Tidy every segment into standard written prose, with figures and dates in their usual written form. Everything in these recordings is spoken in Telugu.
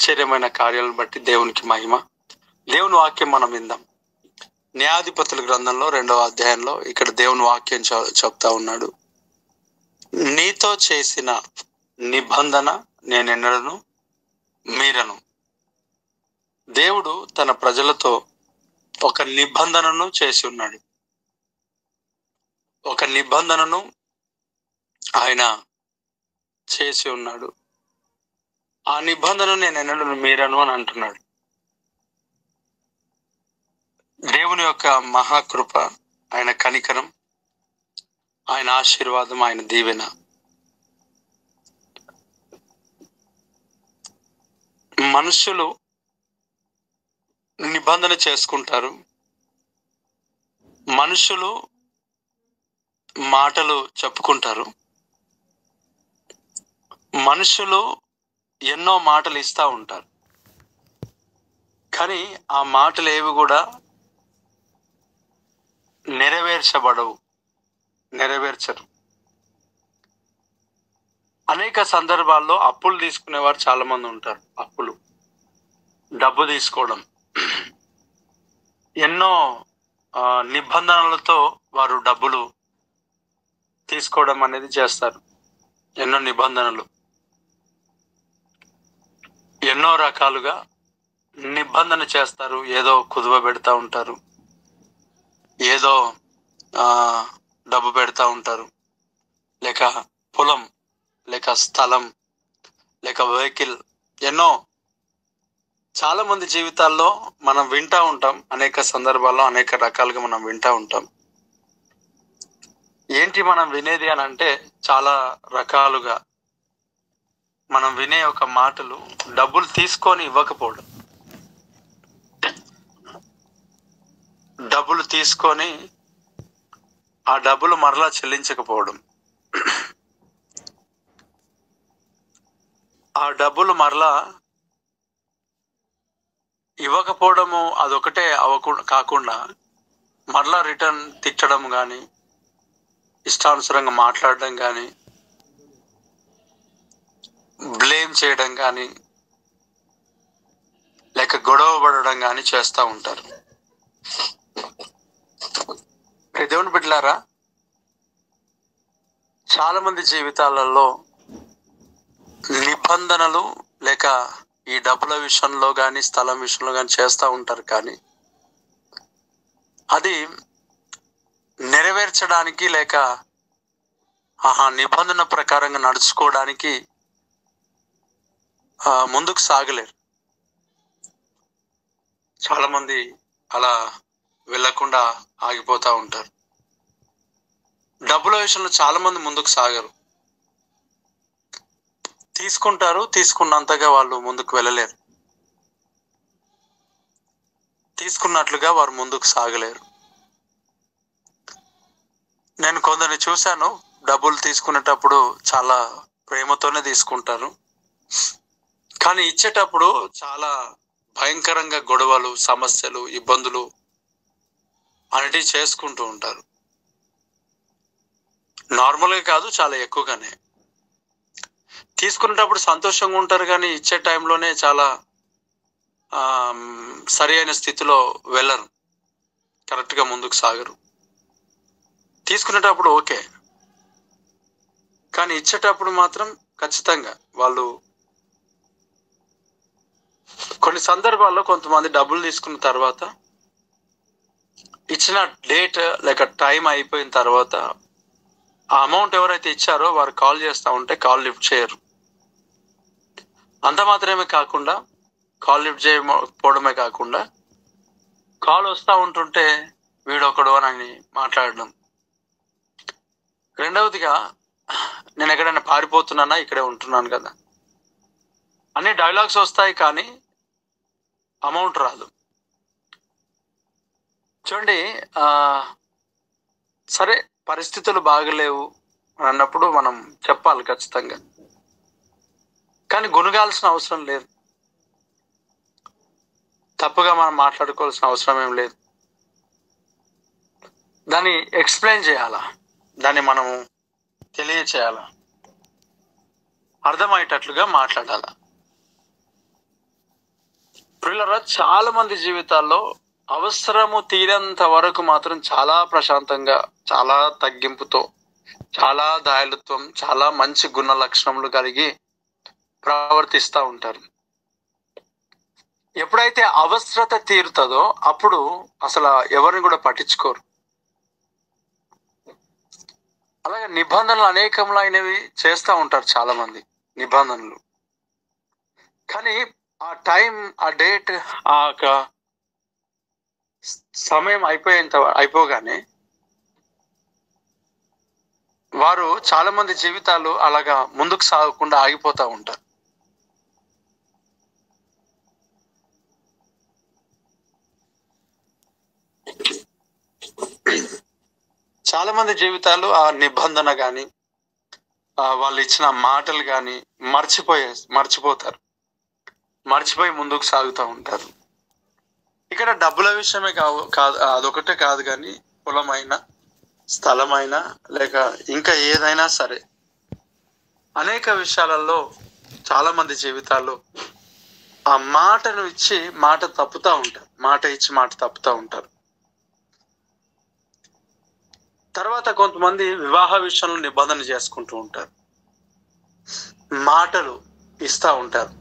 ఆశ్చర్యమైన కార్యాలను బట్టి దేవునికి మహిమ. దేవుని వాక్యం మనం విందాం. న్యాయాధిపతుల గ్రంథంలో 2వ అధ్యాయంలో ఇక్కడ దేవుని వాక్యం చెప్తా ఉన్నాడు. నీతో చేసిన నిబంధన నేనెన్నడను మీరను. దేవుడు తన ప్రజలతో ఒక నిబంధనను చేసి ఉన్నాడు. ఒక నిబంధనను ఆయన చేసి ఉన్నాడు. ఆ నిబంధన నేనెన్నడను మీరను అని అంటున్నాడు. దేవుని యొక్క మహాకృప, ఆయన కనికరం, ఆయన ఆశీర్వాదం, ఆయన దీవెన మనుషులు నిబంధన చేసుకుంటారు. మనుషులు మాటలు చెప్పుకుంటారు. మనుషులు ఎన్నో మాటలు ఇస్తూ ఉంటారు. కానీ ఆ మాటలు ఏవి కూడా నెరవేర్చరు. అనేక సందర్భాల్లో అప్పులు తీసుకునేవారు చాలా మంది ఉంటారు. అప్పులు, డబ్బు తీసుకోవడం, ఎన్నో నిబంధనలతో వారు డబ్బులు తీసుకోవడం అనేది చేస్తారు. ఎన్నో నిబంధనలు, ఎన్నో రకాలుగా నిబంధన చేస్తారు. ఏదో కుదువ పెడతా ఉంటారు, ఏదో డబ్బు పెడతా ఉంటారు, లేక పొలం, లేక స్థలం, లేక వెహికల్. ఎన్నో చాలా మంది జీవితాల్లో మనం వింటూ ఉంటాం. అనేక సందర్భాల్లో అనేక రకాలుగా మనం వింటూ ఉంటాం. ఏంటి మనం వినేది అని అంటే, చాలా రకాలుగా మనం వినే ఒక మాటలు డబ్బులు తీసుకొని ఇవ్వకపోవడం, డబ్బులు తీసుకొని ఆ డబ్బులు మరలా చెల్లించకపోవడం, ఆ డబ్బులు మరలా ఇవ్వకపోవడము, అదొకటే కాకుండా మరలా రిటర్న్ తిట్టడం కానీ, ఇష్టానుసారంగా మాట్లాడడం కానీ, బ్లేమ్ చేయడం కానీ, లేక గొడవ పడడం కానీ చేస్తూ ఉంటారు. దేవుని బిడ్డలారా, చాలా మంది జీవితాలలో నిబంధనలు లేక ఈ డబ్బుల విషయంలో కానీ, స్థలం విషయంలో కానీ చేస్తూ ఉంటారు. కానీ అది నెరవేర్చడానికి లేక నిబంధన ప్రకారంగా నడుచుకోవడానికి ముందుకు సాగలేరు. చాలా మంది అలా వెళ్ళకుండా ఆగిపోతూ ఉంటారు. డబ్బుల విషయంలో చాలా మంది ముందుకు సాగరు. తీసుకుంటారు, తీసుకున్నంతగా వాళ్ళు ముందుకు వెళ్ళలేరు. తీసుకున్నట్లుగా వారు ముందుకు సాగలేరు. నేను కొందరిని చూశాను, డబ్బులు తీసుకునేటప్పుడు చాలా ప్రేమతోనే తీసుకుంటారు, కానీ ఇచ్చేటప్పుడు చాలా భయంకరంగా గొడవలు, సమస్యలు, ఇబ్బందులు అనేటివి చేసుకుంటూ ఉంటారు. నార్మల్గా కాదు, చాలా ఎక్కువగానే. తీసుకునేటప్పుడు సంతోషంగా ఉంటారు, కానీ ఇచ్చే టైంలోనే చాలా సరి అయిన స్థితిలో వెళ్ళరు, కరెక్ట్గా ముందుకు సాగరు. తీసుకునేటప్పుడు ఓకే, కానీ ఇచ్చేటప్పుడు మాత్రం ఖచ్చితంగా వాళ్ళు కొన్ని సందర్భాల్లో కొంతమంది డబ్బులు తీసుకున్న తర్వాత ఇచ్చిన డేట్ లేక టైం అయిపోయిన తర్వాత ఆ అమౌంట్ ఎవరైతే ఇచ్చారో వారు కాల్ చేస్తూ ఉంటే కాల్ లిఫ్ట్ చేయరు. అంత మాత్రమే కాకుండా, కాల్ లిఫ్ట్ చేయకపోవడమే కాకుండా, కాల్ వస్తూ ఉంటుంటే వీడొకడు అని మాట్లాడడం. రెండవదిగా, నేను ఎక్కడైనా పారిపోతున్నానా, ఇక్కడే ఉంటున్నాను కదా అన్ని డైలాగ్స్ వస్తాయి, కానీ అమౌంట్ రాదు. చూడండి, సరే పరిస్థితులు బాగలేవు అన్నప్పుడు మనం చెప్పాలి ఖచ్చితంగా, కానీ గుణగాల్సిన అవసరం లేదు. తప్పుగా మనం మాట్లాడుకోవాల్సిన అవసరం ఏం లేదు. దాన్ని ఎక్స్ప్లెయిన్ చేయాలా, దాన్ని మనము తెలియచేయాలా, అర్థమయ్యేటట్లుగా మాట్లాడాలా. ప్రియులారా, చాలా మంది జీవితాల్లో అవసరము తీరేంత వరకు మాత్రం చాలా ప్రశాంతంగా, చాలా తగ్గింపుతో, చాలా దయాళుత్వం, చాలా మంచి గుణ లక్షణములు కలిగి ప్రవర్తిస్తూ ఉంటారు. ఎప్పుడైతే అవసరత తీరుతుందో అప్పుడు అసలు ఎవరిని కూడా పట్టించుకోరు. అలాగే నిబంధనలు అనేకములైనవి చేస్తూ ఉంటారు చాలా మంది నిబంధనలు. కానీ ఆ టైం, ఆ డేట్, ఆ సమయం అయిపోగానే వారు చాలా మంది జీవితాలు అలాగా ముందుకు సాగకుండా ఆగిపోతూ ఉంటారు. చాలా మంది జీవితాలు ఆ నిబంధన కానీ, వాళ్ళు ఇచ్చిన మాటలు కానీ మర్చిపోతారు. మర్చిపోయి ముందుకు సాగుతూ ఉంటారు. ఇక్కడ డబ్బుల విషయమే కాదు, అదొకటే కాదు, కానీ పొలమైనా, స్థలమైనా, లేక ఇంకా ఏదైనా సరే అనేక విషయాలలో చాలా మంది జీవితాల్లో ఆ మాటను ఇచ్చి మాట తప్పుతూ ఉంటారు. మాట ఇచ్చి మాట తప్పుతూ ఉంటారు. తర్వాత కొంతమంది వివాహ విషయంలో నిబంధన చేసుకుంటూ ఉంటారు. మాటలు ఇస్తూ ఉంటారు.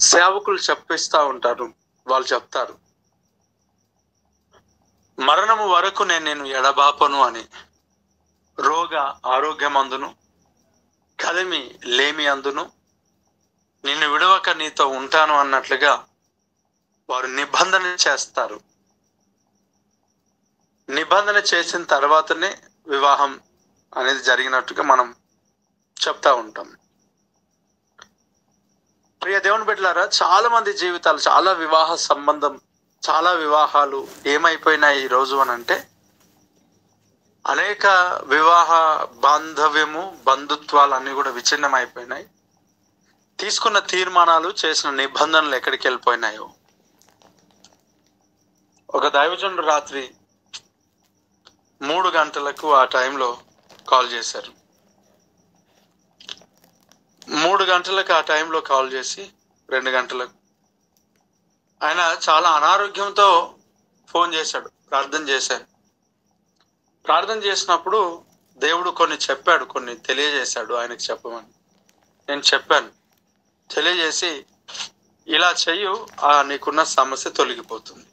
సేవకులు చెప్పిస్తూ ఉంటారు. వాళ్ళు చెప్తారు, మరణము వరకు నేను ఎడబాపను అని. రోగ ఆరోగ్యమందును, కలిమి లేమి అందును నిన్ను విడవక నీతో ఉంటాను అన్నట్లుగా వారు నిబంధన చేస్తారు. నిబంధన చేసిన తర్వాతనే వివాహం అనేది జరిగినట్టుగా మనం చెప్తా ఉంటాం. ప్రియ దేవుని బిడ్డలారా, చాలా మంది జీవితాలు, చాలా వివాహ సంబంధం, చాలా వివాహాలు ఏమైపోయినాయి ఈ రోజు అని అంటే, అనేక వివాహ బాంధవ్యము, బంధుత్వాలు అన్నీ కూడా విచ్ఛిన్నం అయిపోయినాయి. తీసుకున్న తీర్మానాలు, చేసిన నిబంధనలు ఎక్కడికి వెళ్ళిపోయినాయో. ఒక దైవజనుడు రాత్రి 3 గంటలకు ఆ టైంలో కాల్ చేశారు. 3 గంటలకు ఆ టైంలో కాల్ చేసి 2 గంటలకు ఆయన చాలా అనారోగ్యంతో ఫోన్ చేశాడు. ప్రార్థన చేశాడు. ప్రార్థన చేసినప్పుడు దేవుడు కొన్ని చెప్పాడు, కొన్ని తెలియజేశాడు ఆయనకు చెప్పమని. నేను చెప్పాను, తెలియజేసి ఇలా చెయ్యు, నీకున్న సమస్య తొలగిపోతుంది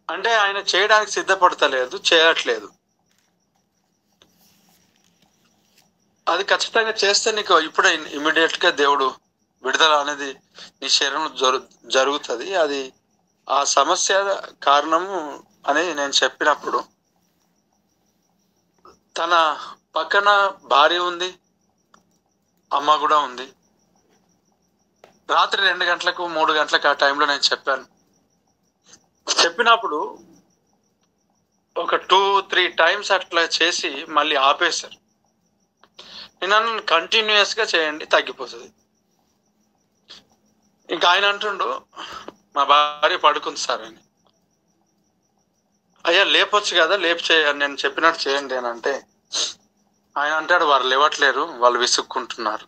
అంటే ఆయన చేయడానికి సిద్ధపడతలేదు, చేయట్లేదు. అది ఖచ్చితంగా చేస్తే నీకు ఇప్పుడే ఇమీడియట్గా దేవుడు విడుదల అనేది నీ శరీరంలో జరుగుతుంది. అది ఆ సమస్య కారణము అని నేను చెప్పినప్పుడు, తన పక్కన భార్య ఉంది, అమ్మ కూడా ఉంది. రాత్రి 2 గంటలకు 3 గంటలకు ఆ టైంలో నేను చెప్పినప్పుడు ఒక 2-3 టైమ్స్ అట్లా చేసి మళ్ళీ ఆపేశారు. నేను కంటిన్యూస్గా చేయండి, తగ్గిపోతుంది. ఇంకా ఆయన అంటుండు, మా భార్య పడుకుంది సార్ అని. అయ్యా లేపొచ్చు కదా, లేపు చేయండి, నేను చెప్పినట్టు చేయండి అని అంటే ఆయన అంటాడు, వారు లేవట్లేరు, వాళ్ళు విసుక్కుంటున్నారు.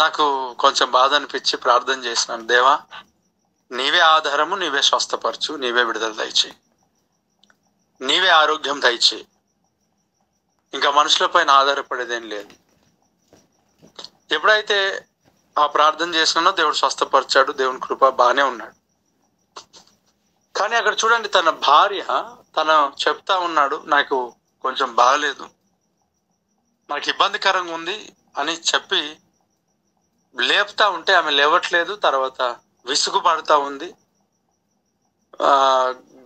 నాకు కొంచెం బాధ అనిపించి ప్రార్థన చేసినాను, దేవా నీవే ఆధారము, నీవే స్వస్థపరచు, నీవే విడుదల దయచేయి, నీవే ఆరోగ్యం దయచేయి. ఇంకా మనుషుల పైన ఆధారపడేదేం లేదు. ఎప్పుడైతే ఆ ప్రార్థన చేసినానో దేవుడు స్వస్థపరిచాడు, దేవుని కృప, బాగానే ఉన్నాడు. కానీ అక్కడ చూడండి, తన భార్య చెప్తా ఉన్నాడు, నాకు కొంచెం బాగలేదు, నాకు ఇబ్బందికరంగా ఉంది అని చెప్పి లేపుతా ఉంటే ఆమె లేవట్లేదు. తర్వాత విసుగు పడుతూ ఉంది,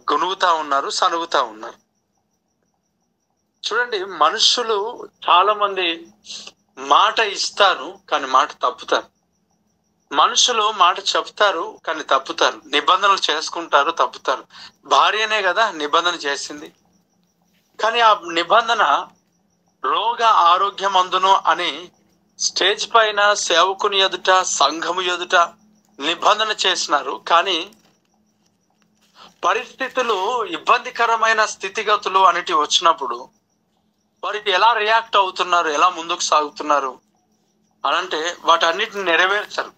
గొనుగుతా ఉన్నారు, సనుగుతా ఉన్నారు. చూడండి, మనుషులు చాలా మంది మాట ఇస్తారు కానీ మాట తప్పుతారు. మనుషులు మాట చెప్తారు కానీ తప్పుతారు. నిబంధనలు చేసుకుంటారు, తప్పుతారు. భార్యనే కదా నిబంధన చేసింది, కానీ ఆ నిబంధన రోగ ఆరోగ్యమందును అని స్టేజ్ పైన సేవకుని ఎదుట, సంఘము ఎదుట నిబంధన చేసినారు. కానీ పరిస్థితులు, ఇబ్బందికరమైన స్థితిగతులు అనేటివి వచ్చినప్పుడు వారికి ఎలా రియాక్ట్ అవుతున్నారు, ఎలా ముందుకు సాగుతున్నారు అనంటే వాటన్నిటిని నెరవేర్చరు,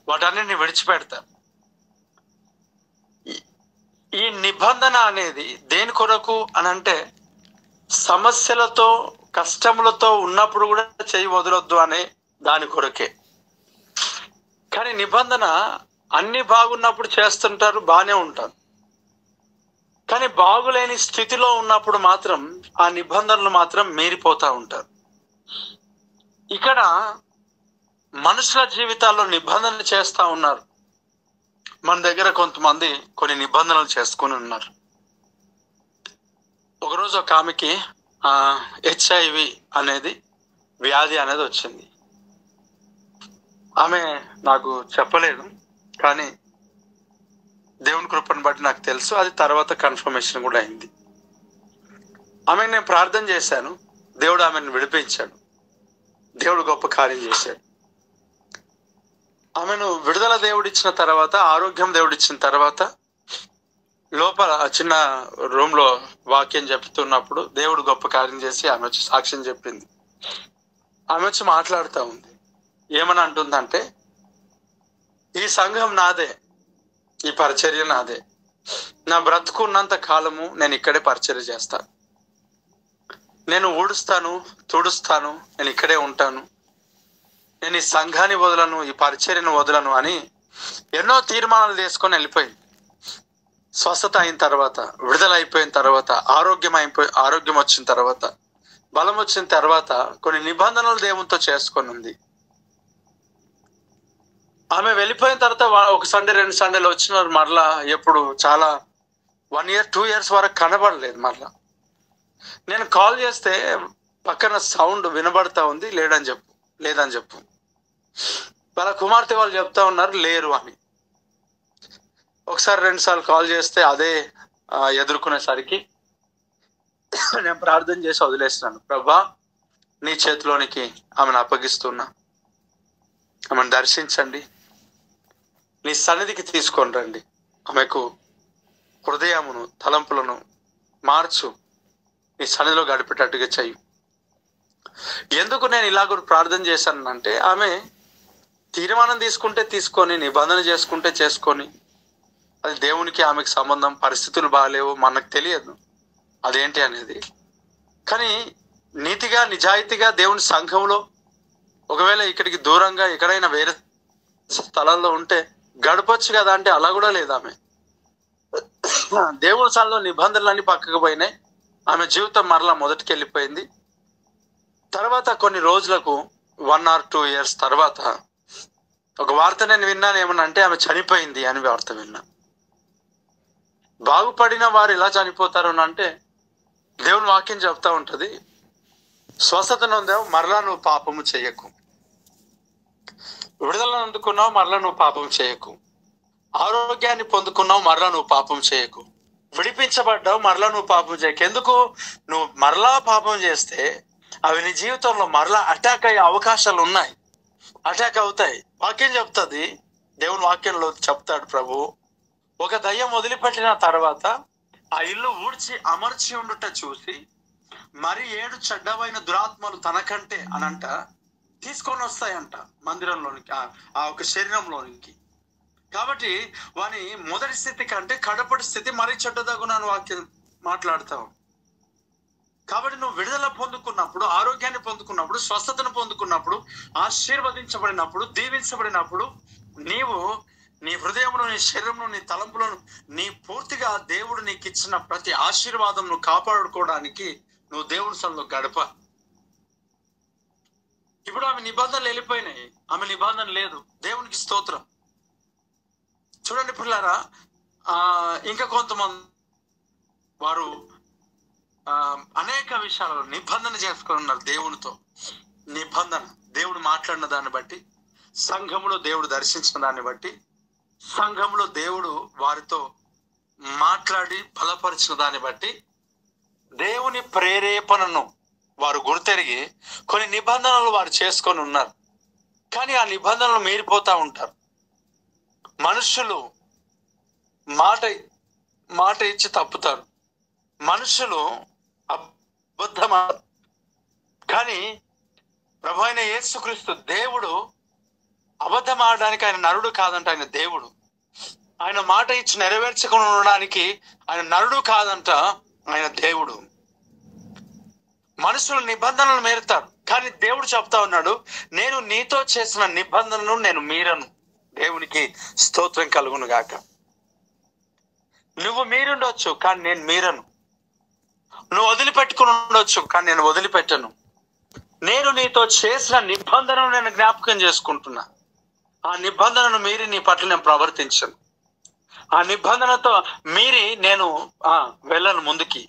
వాటన్నిటిని విడిచిపెడతారు. ఈ నిబంధన అనేది దేని కొరకు అనంటే సమస్యలతో కష్టములతో ఉన్నప్పుడు కూడా చేయి వదలొద్దు అనే దాని కొరకే. కానీ నిబంధన అన్ని బాగున్నప్పుడు చేస్తుంటారు, బాగానే ఉంటారు. కానీ బాగులేని స్థితిలో ఉన్నప్పుడు మాత్రం ఆ నిబంధనలు మాత్రం మీరిపోతూ ఉంటారు. ఇక్కడ మనుషుల జీవితాల్లో నిబంధనలు చేస్తూ ఉన్నారు. మన దగ్గర కొంతమంది కొన్ని నిబంధనలు చేసుకుని ఉన్నారు. ఒకరోజు ఒక ఆమెకి HIV అనేది వ్యాధి అనేది వచ్చింది. ఆమె నాకు చెప్పలేదు, కానీ దేవుని కృపను బట్టి నాకు తెలుసు. అది తర్వాత కన్ఫర్మేషన్ కూడా అయింది. ఆమెను నేను ప్రార్థన చేశాను, దేవుడు ఆమెను విడిపించాడు, దేవుడు గొప్ప కార్యం చేశాడు. ఆమెను విడుదల దేవుడిచ్చిన తర్వాత, ఆరోగ్యం దేవుడిచ్చిన తర్వాత, లోపల చిన్న రూమ్ లో వాక్యం చెప్తున్నప్పుడు దేవుడు గొప్ప కార్యం చేసి ఆమె వచ్చి సాక్ష్యం చెప్పింది. ఆమె వచ్చి మాట్లాడుతూ ఉంది. ఏమని అంటుందంటే, ఈ సంఘం నాదే, ఈ పరిచర్య నాదే, నా బ్రతుకున్నంత కాలము నేను ఇక్కడే పరిచర్య చేస్తాను, నేను ఊడుస్తాను, తుడుస్తాను, నేను ఇక్కడే ఉంటాను, నేను ఈ సంఘాన్ని వదలను, ఈ పరిచర్యను వదలను అని ఎన్నో తీర్మానాలు తీసుకొని వెళ్ళిపోయింది. స్వస్థత అయిన తర్వాత, విడుదల అయిపోయిన తర్వాత, ఆరోగ్యం వచ్చిన తర్వాత, బలం వచ్చిన తర్వాత కొన్ని నిబంధనలు దేవునితో చేసుకొని ఉంది. ఆమె వెళ్ళిపోయిన తర్వాత ఒక సండే 2 సండేలు వచ్చినారు. మరలా ఎప్పుడు చాలా 1 year 2 years వరకు కనబడలేదు. మరలా నేను కాల్ చేస్తే పక్కన సౌండ్ వినబడతా ఉంది, లేదని చెప్పు. వాళ్ళ కుమార్తె వాళ్ళు చెప్తా ఉన్నారు లేరు అని. ఒకసారి 2 సార్లు కాల్ చేస్తే అదే ఎదుర్కొనేసరికి నేను ప్రార్థన చేసి వదిలేస్తున్నాను. ప్రభా, నీ చేతిలోనికి ఆమెను అప్పగిస్తున్నా, ఆమెను దర్శించండి, నీ సన్నిధికి తీసుకొని రండి, ఆమెకు హృదయమును తలంపులను మార్చు, నీ సన్నిధిలో గడిపేటట్టుగా చెయ్యి. ఎందుకు నేను ఇలాగ ప్రార్థన చేశానంటే, ఆమె తీర్మానం తీసుకుంటే తీసుకొని, నిబంధన చేసుకుంటే చేసుకొని, అది దేవునికి ఆమెకు సంబంధం. పరిస్థితులు బాగాలేవు, మనకు తెలియదు అదేంటి అనేది. కానీ నీతిగా నిజాయితీగా దేవుని సంఘంలో, ఒకవేళ ఇక్కడికి దూరంగా ఎక్కడైనా వేరే స్థలాల్లో ఉంటే గడపచ్చు కదా అంటే అలా కూడా లేదు. ఆమె దేవుని సన్నిధిలో నిబంధనలన్నీ పక్కకు పోయినాయి. ఆమె జీవితం మరలా మొదటికి వెళ్ళిపోయింది. తర్వాత కొన్ని రోజులకు 1 or 2 years తర్వాత ఒక వార్త నేను విన్నాను. ఏమనంటే ఆమె చనిపోయింది అని వార్త విన్నా. బాగుపడిన వారు ఎలా చనిపోతారు అంటే, దేవుని వాక్యం చెప్తా ఉంటది, స్వస్థత నొందావు, మరలా నువ్వు పాపము చేయకు. విడుదల అందుకున్నావు, మరలా నువ్వు పాపం చేయకు. ఆరోగ్యాన్ని పొందుకున్నావు, మరలా నువ్వు పాపం చేయకు. విడిపించబడ్డావు, మరలా నువ్వు పాపం చేయకు. ఎందుకు? నువ్వు మరలా పాపం చేస్తే అవి నీ జీవితంలో మరలా అటాక్ అయ్యే అవకాశాలు ఉన్నాయి, అటాక్ అవుతాయి. వాక్యం చెప్తుంది, దేవుని వాక్యంలో చెప్తాడు ప్రభు, ఒక దయ్యం వదిలిపెట్టిన తర్వాత ఆ ఇల్లు ఊడ్చి అమర్చి ఉండుట చూసి మరి 7 చెడ్డవైన దురాత్మలు తనకంటే అనంట తీసుకొని వస్తాయంట మందిరంలోనికి, ఆ ఒక శరీరంలోనికి. కాబట్టి వాని మొదటి స్థితి కంటే కడపటి స్థితి మరీ చెడ్డదగునని వాక్యం మాట్లాడతావు. కాబట్టి నువ్వు విడుదల పొందుకున్నప్పుడు, ఆరోగ్యాన్ని పొందుకున్నప్పుడు, స్వస్థతను పొందుకున్నప్పుడు, ఆశీర్వదించబడినప్పుడు, దీవించబడినప్పుడు, నీవు నీ హృదయమును, నీ శరీరమును, నీ తలంపులను, నీ పూర్తిగా దేవుడు నీకు ఇచ్చిన ప్రతి ఆశీర్వాదం నువ్వు కాపాడుకోవడానికి నువ్వు దేవుని సన్నిధిలో గడప. ఇప్పుడు ఆమె నిబంధనలు వెళ్ళిపోయినాయి, ఆమె నిబంధన లేదు. దేవునికి స్తోత్రం. చూడండి పిల్లారా, ఇంకా కొంతమంది వారు అనేక విషయాలలో నిబంధన చేసుకొని ఉన్నారు దేవునితో. నిబంధన, దేవుడు మాట్లాడిన దాన్ని బట్టి, సంఘంలో దేవుడు దర్శించిన దాన్ని బట్టి, సంఘంలో దేవుడు వారితో మాట్లాడి బలపరిచిన దాన్ని బట్టి, దేవుని ప్రేరేపణను వారు గుర్తెరిగి కొన్ని నిబంధనలు వారు చేసుకొని ఉన్నారు. కానీ ఆ నిబంధనలు మీరిపోతా ఉంటారు. మనుషులు మాట ఇచ్చి తప్పుతారు, మనుషులు అబద్ధమా. కానీ ప్రభు అయిన యేసుక్రీస్తు దేవుడు అబద్ధం ఆడడానికి ఆయన నరుడు కాదంట, ఆయన దేవుడు. ఆయన మాట ఇచ్చి నెరవేర్చకుండా ఉండడానికి ఆయన నరుడు కాదంట, ఆయన దేవుడు. మనుషులు నిబంధనలు మేరుతారు, కానీ దేవుడు చెప్తా ఉన్నాడు, నేను నీతో చేసిన నిబంధనను నేను మీరను. దేవునికి స్తోత్రం కలుగును గాక. నువ్వు మీరుండొచ్చు, కానీ నేను మీరను. నువ్వు వదిలిపెట్టుకుని ఉండొచ్చు, కానీ నేను వదిలిపెట్టను. నేను నీతో చేసిన నిబంధనను నేను జ్ఞాపకం చేసుకుంటున్నా. ఆ నిబంధనను మీరి నీ పట్ల నేను ప్రవర్తించను. ఆ నిబంధనతో మీరి నేను వెళ్ళను ముందుకి.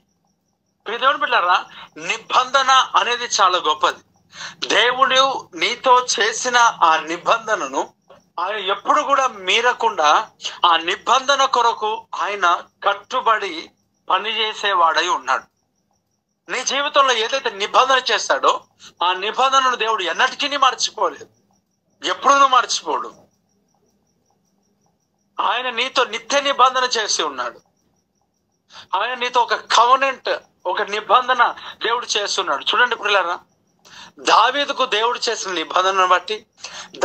దేవుని బిడ్డలారా, నిబంధన అనేది చాలా గొప్పది. దేవుడు నీతో చేసిన ఆ నిబంధనను ఆయన ఎప్పుడు కూడా మీరకుండా ఆ నిబంధన కొరకు ఆయన కట్టుబడి పనిచేసేవాడై ఉన్నాడు. నీ జీవితంలో ఏదైతే నిబంధన చేస్తాడో ఆ నిబంధనను దేవుడు ఎన్నటికీ మర్చిపోలేదు, ఎప్పుడూ మర్చిపోడు. ఆయన నీతో నిత్య నిబంధన చేసి ఉన్నాడు. ఆయన నీతో ఒక కవనెంట్, ఒక నిబంధన దేవుడు చేస్తున్నాడు. చూడండి ప్రియులారా, దావీదుకు దేవుడు చేసిన నిబంధనను బట్టి,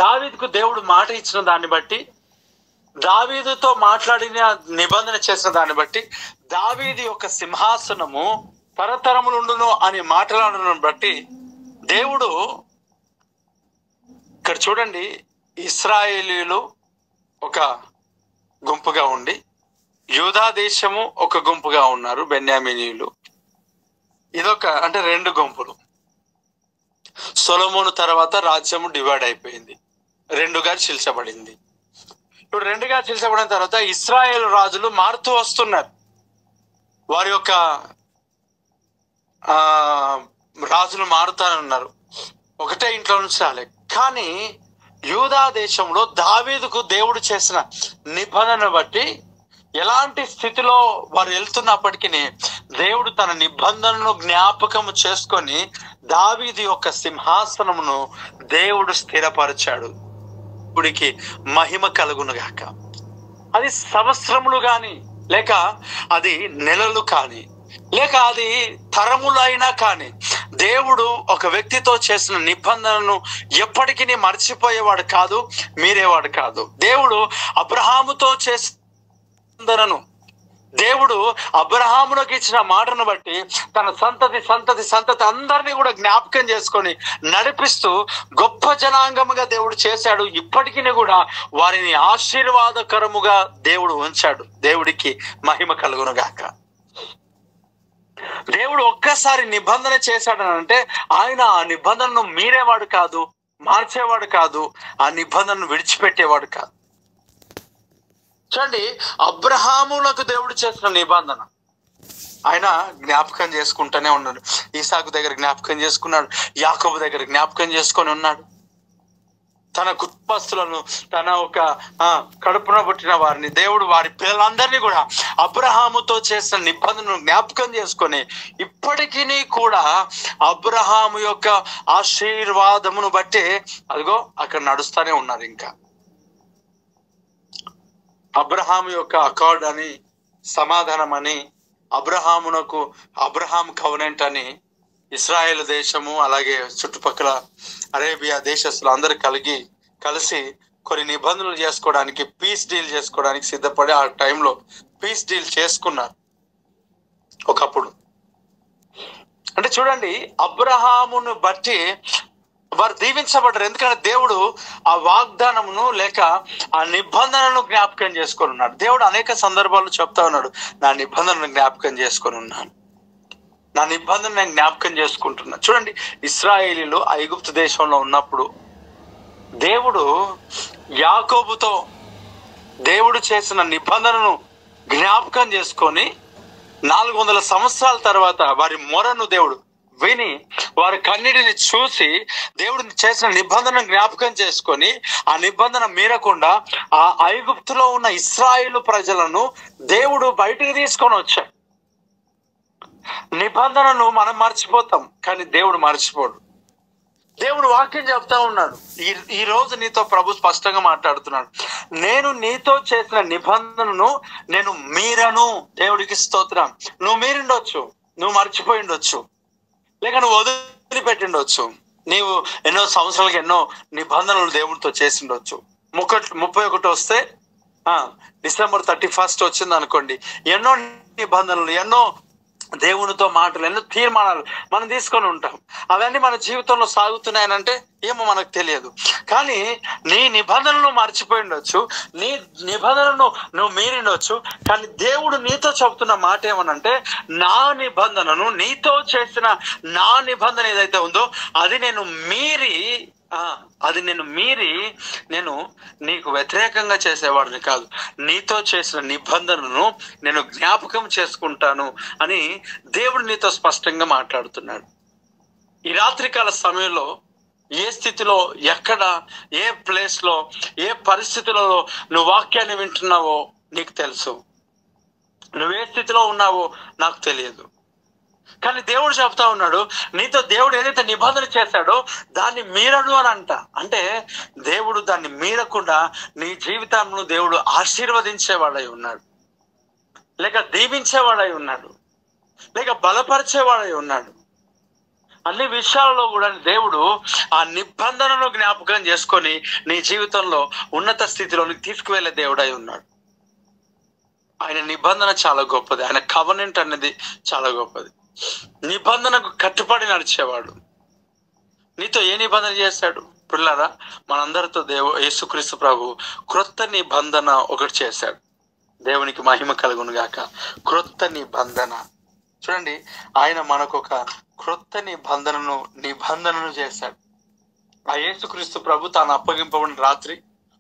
దావీదుకు దేవుడు మాట ఇచ్చిన దాన్ని బట్టి, దావీదుతో మాట్లాడిన నిబంధన చేసిన దాన్ని బట్టి, దావీదు యొక్క సింహాసనము తరతరములుండును అని మాట్లాడడం బట్టి దేవుడు ఇక్కడ చూడండి, ఇశ్రాయేలీయులు ఒక గుంపుగా ఉండి, యూదా దేశము ఒక గుంపుగా ఉన్నారు, బెన్యామీనీయులు. ఇదొక అంటే రెండు గుంపులు. సొలొమోను తర్వాత రాజ్యము డివైడ్ అయిపోయింది, రెండుగా చీల్చబడింది. ఇప్పుడు రెండుగా చీల్చబడిన తర్వాత ఇశ్రాయేలు రాజులు మారుతూ వస్తున్నారు. వారి యొక్క రాజులు మారుతానన్నారు, ఒకటే ఇంట్లో నుంచి రాలే. కానీ యూదా దేశంలో దావీదుకు దేవుడు చేసిన నిబంధన బట్టి ఎలాంటి స్థితిలో వారు వెళ్తున్నప్పటికీ దేవుడు తన నిబంధనను జ్ఞాపకము చేసుకొని దావీదు యొక్క సింహాసనమును దేవుడు స్థిరపరిచాడు. దేవుడికి మహిమ కలుగునుగాక. అది సంవత్సరములు కానీ, లేక అది నెలలు కానీ, లేక అది తరములైనా కానీ, దేవుడు ఒక వ్యక్తితో చేసిన నిబంధనను ఎప్పటికీ మర్చిపోయేవాడు కాదు, మీరేవాడు కాదు. దేవుడు అబ్రహాముతో చేసిన నిబంధనను, దేవుడు అబ్రహామునకు ఇచ్చిన మాటను బట్టి తన సంతతి సంతతి సంతతి అందరినీ కూడా జ్ఞాపకం చేసుకొని నడిపిస్తూ గొప్ప జనాంగముగా దేవుడు చేశాడు. ఇప్పటికీ కూడా వారిని ఆశీర్వాదకరముగా దేవుడు ఉంచాడు. దేవుడికి మహిమ కలుగునుగాక. దేవుడు ఒక్కసారి నిబంధన చేశాడనంటే ఆయన ఆ నిబంధనను మీరేవాడు కాదు, మార్చేవాడు కాదు, ఆ నిబంధనను విడిచిపెట్టేవాడు కాదు. చూడండి, అబ్రహాములకు దేవుడు చేసిన నిబంధన ఆయన జ్ఞాపకం చేసుకుంటూనే ఉన్నాడు. ఈసాకు దగ్గర జ్ఞాపకం చేసుకున్నాడు, యాకోబు దగ్గర జ్ఞాపకం చేసుకొని ఉన్నాడు. తన కుటుంబస్తులను, తన ఒక కడుపున పుట్టిన వారిని, దేవుడు వారి పిల్లలందరినీ కూడా అబ్రహాముతో చేసిన నిబంధనను జ్ఞాపకం చేసుకొని ఇప్పటికీ కూడా అబ్రహాము యొక్క ఆశీర్వాదమును బట్టి అదిగో అక్కడ నడుస్తూనే ఉన్నారు. ఇంకా అబ్రహాము యొక్క అకార్డ్ అని, సమాధానం అని, అబ్రహాం కవనెంట్ అని ఇస్రాయేల్ దేశము అలాగే చుట్టుపక్కల అరేబియా దేశస్తులు అందరూ కలిసి కొన్ని నిబంధనలు చేసుకోవడానికి, పీస్ డీల్ చేసుకోవడానికి సిద్ధపడి ఆ టైంలో పీస్ డీల్ చేసుకున్నారు ఒకప్పుడు. అంటే చూడండి, అబ్రహామును బట్టి వారు దీవించబడ్డారు. ఎందుకంటే దేవుడు ఆ వాగ్దానమును లేక ఆ నిబంధనను జ్ఞాపకం చేసుకొని ఉన్నాడు. దేవుడు అనేక సందర్భాల్లో చెప్తా ఉన్నాడు, నా నిబంధనను జ్ఞాపకం చేసుకొని ఉన్నాను, నా నిబంధన నేను జ్ఞాపకం చేసుకుంటున్నా. చూడండి, ఇశ్రాయేలీలు ఐగుప్తు దేశంలో ఉన్నప్పుడు దేవుడు యాకోబుతో దేవుడు చేసిన నిబంధనను జ్ఞాపకం చేసుకొని 400 సంవత్సరాల తర్వాత వారి మొరను దేవుడు విని వారి కన్నీటిని చూసి దేవుడు చేసిన నిబంధన జ్ఞాపకం చేసుకొని ఆ నిబంధన మీరకుండా ఆ ఐగుప్తులో ఉన్న ఇశ్రాయేలు ప్రజలను దేవుడు బయటికి తీసుకొని వచ్చాడు. నిబంధనను మనం మర్చిపోతాం, కానీ దేవుడు మర్చిపోడు. దేవుడు వాక్యం చెప్తా ఉన్నాడు. ఈ రోజు నీతో ప్రభు స్పష్టంగా మాట్లాడుతున్నాడు, నేను నీతో చేసిన నిబంధనను నేను మీరను. దేవుడికి స్తోత్రం. నువ్వు మీరిండొచ్చు, నువ్వు మర్చిపోయి ఉండొచ్చు, లేక నువ్వు వదిలిపెట్టిండొచ్చు, నీవు ఎన్నో సంవత్సరాలకు ఎన్నో నిబంధనలు దేవుడితో చేసి ఉండొచ్చు. 31 వస్తే December 31 వచ్చింది అనుకోండి, ఎన్నో నిబంధనలు, ఎన్నో దేవునితో మాటలు, ఎన్నో తీర్మానాలు మనం తీసుకొని ఉంటాం. అవన్నీ మన జీవితంలో సాగుతున్నాయనంటే ఏమో మనకు తెలియదు. కానీ నీ నిబంధనలు మర్చిపోయి ఉండొచ్చు, నీ నిబంధనను నువ్వు మీరిండొచ్చు. కానీ దేవుడు నీతో చెబుతున్న మాట ఏమనంటే, నా నిబంధనను, నీతో చేసిన నా నిబంధన ఏదైతే ఉందో అది నేను మీరి నేను నీకు వ్యతిరేకంగా చేసేవాడిని కాదు, నీతో చేసిన నిబంధనను నేను జ్ఞాపకం చేసుకుంటాను అని దేవుడు నీతో స్పష్టంగా మాట్లాడుతున్నాడు. ఈ రాత్రికాల సమయంలో ఏ స్థితిలో, ఎక్కడ, ఏ ప్లేస్ లో, ఏ పరిస్థితులలో నువ్వు వాక్యాన్ని వింటున్నావో నీకు తెలుసు. నువ్వే స్థితిలో ఉన్నావో నాకు తెలియదు. కానీ దేవుడు చెప్తా ఉన్నాడు, నీతో దేవుడు ఏదైతే నిబంధన చేశాడో దాన్ని మీరడు అని అంటే దేవుడు దాన్ని మీరకుండా నీ జీవితాలను దేవుడు ఆశీర్వదించేవాడై ఉన్నాడు, లేక దీవించేవాడై ఉన్నాడు, లేక బలపరిచేవాడై ఉన్నాడు. అన్ని విషయాల్లో కూడా దేవుడు ఆ నిబంధనను జ్ఞాపకం చేసుకొని నీ జీవితంలో ఉన్నత స్థితిలోనికి తీసుకువెళ్ళే దేవుడై ఉన్నాడు. ఆయన నిబంధన చాలా గొప్పది, ఆయన కవనెంట్ అనేది చాలా గొప్పది. నిబంధనకు కట్టుబడి నడిచేవాడు. నీతో ఏ నిబంధన చేశాడు పిల్లరా? మనందరితో యేసుక్రీస్తు ప్రభు క్రొత్త నిబంధన ఒకటి చేశాడు. దేవునికి మహిమ కలుగును గాక. క్రొత్త నిబంధన చూడండి, ఆయన మనకు ఒక క్రొత్త నిబంధనను చేశాడు. ఆ యేసుక్రీస్తు ప్రభు తాను అప్పగింపబడిన రాత్రి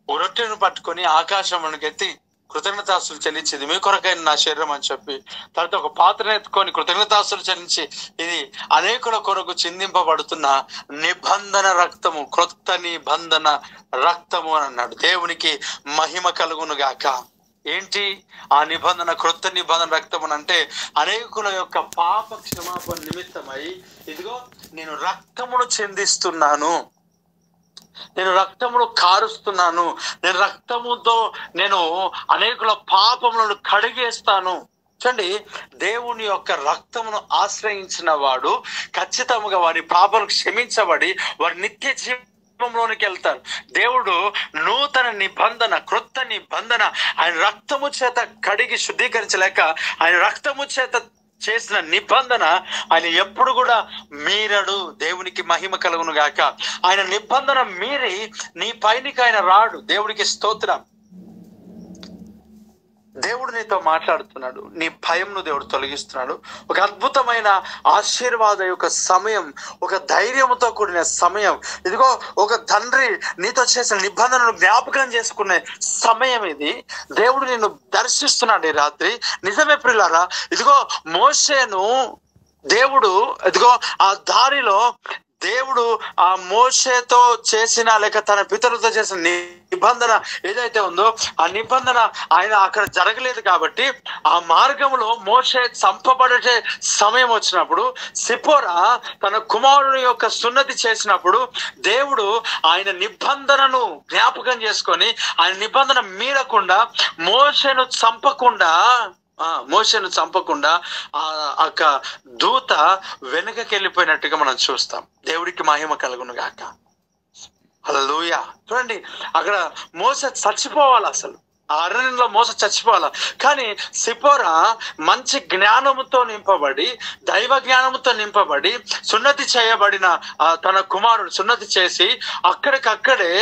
రొట్టెను పట్టుకొని ఆకాశమునకెత్తి కృతజ్ఞతాస్తులు చెల్లించింది, మీ కొరకైన నా శరీరం అని చెప్పి, తర్వాత ఒక పాత్రను ఎత్తుకొని కృతజ్ఞతాస్తులు చెల్లించి, ఇది అనేకుల కొరకు చిందింపబడుతున్న నిబంధన రక్తము, క్రొత్త నిబంధన రక్తము అని అన్నాడు. దేవునికి మహిమ కలుగును గాక. ఏంటి ఆ నిబంధన, క్రొత్త నిబంధన రక్తము అంటే అనేకుల యొక్క పాప క్షమాపణ నిమిత్తమై ఇదిగో నేను రక్తమును చెందిస్తున్నాను, నేను రక్తమును కారుస్తున్నాను, నేను రక్తముతో నేను అనేకుల పాపములను కడిగేస్తాను. చూడండి, దేవుని యొక్క రక్తమును ఆశ్రయించిన వాడు ఖచ్చితంగా వారి పాపను క్షమించబడి వారి నిత్య జీవంలోనికి వెళ్తారు. దేవుడు నూతన నిబంధన, క్రొత్త నిబంధన ఆయన రక్తము చేత కడిగి శుద్ధీకరించలేక ఆయన రక్తము చేత చేసిన నిబంధన ఆయన ఎప్పుడు కూడా మీరడు. దేవునికి మహిమ కలుగును గాక. ఆయన నిబంధన మీరి నీ పైనికి ఆయన రాడు. దేవుడికి స్తోత్రం. దేవుడు నీతో మాట్లాడుతున్నాడు, నీ భయంను దేవుడు తొలగిస్తున్నాడు. ఒక అద్భుతమైన ఆశీర్వాద యొక్క సమయం, ఒక ధైర్యంతో కూడిన సమయం. ఇదిగో ఒక తండ్రి నీతో చేసిన నిబంధనను జ్ఞాపకం చేసుకునే సమయం ఇది. దేవుడు నిన్ను దర్శిస్తున్నాడు ఈ రాత్రి. నిజమే ప్రియులారా, ఇదిగో మోషేను దేవుడు ఇదిగో ఆ దారిలో దేవుడు ఆ మోషేతో చేసిన లేక తన పితరులతో చేసిన నిబంధన ఏదైతే ఉందో ఆ నిబంధన ఆయన అక్కడ జరగలేదు కాబట్టి ఆ మార్గంలో మోషే చంపబడే సమయం వచ్చినప్పుడు సిపోరా తన కుమారుని యొక్క సున్నతి చేసినప్పుడు దేవుడు ఆయన నిబంధనను జ్ఞాపకం చేసుకొని ఆయన నిబంధన మీరకుండా మోషేను చంపకుండా ఆ దూత వెనుకకి వెళ్ళిపోయినట్టుగా మనం చూస్తాం. దేవుడికి మహిమ కలుగును గాక. హల్లెలూయా. చూడండి, అక్కడ మోసే చచ్చిపోవాలి, అసలు ఆ అరణ్యంలో మోస చచ్చిపోవాలా. కానీ సిపోరా మంచి జ్ఞానముతో నింపబడి, దైవ జ్ఞానముతో నింపబడి సున్నతి చేయబడిన తన కుమారుడు సున్నతి చేసి అక్కడికక్కడే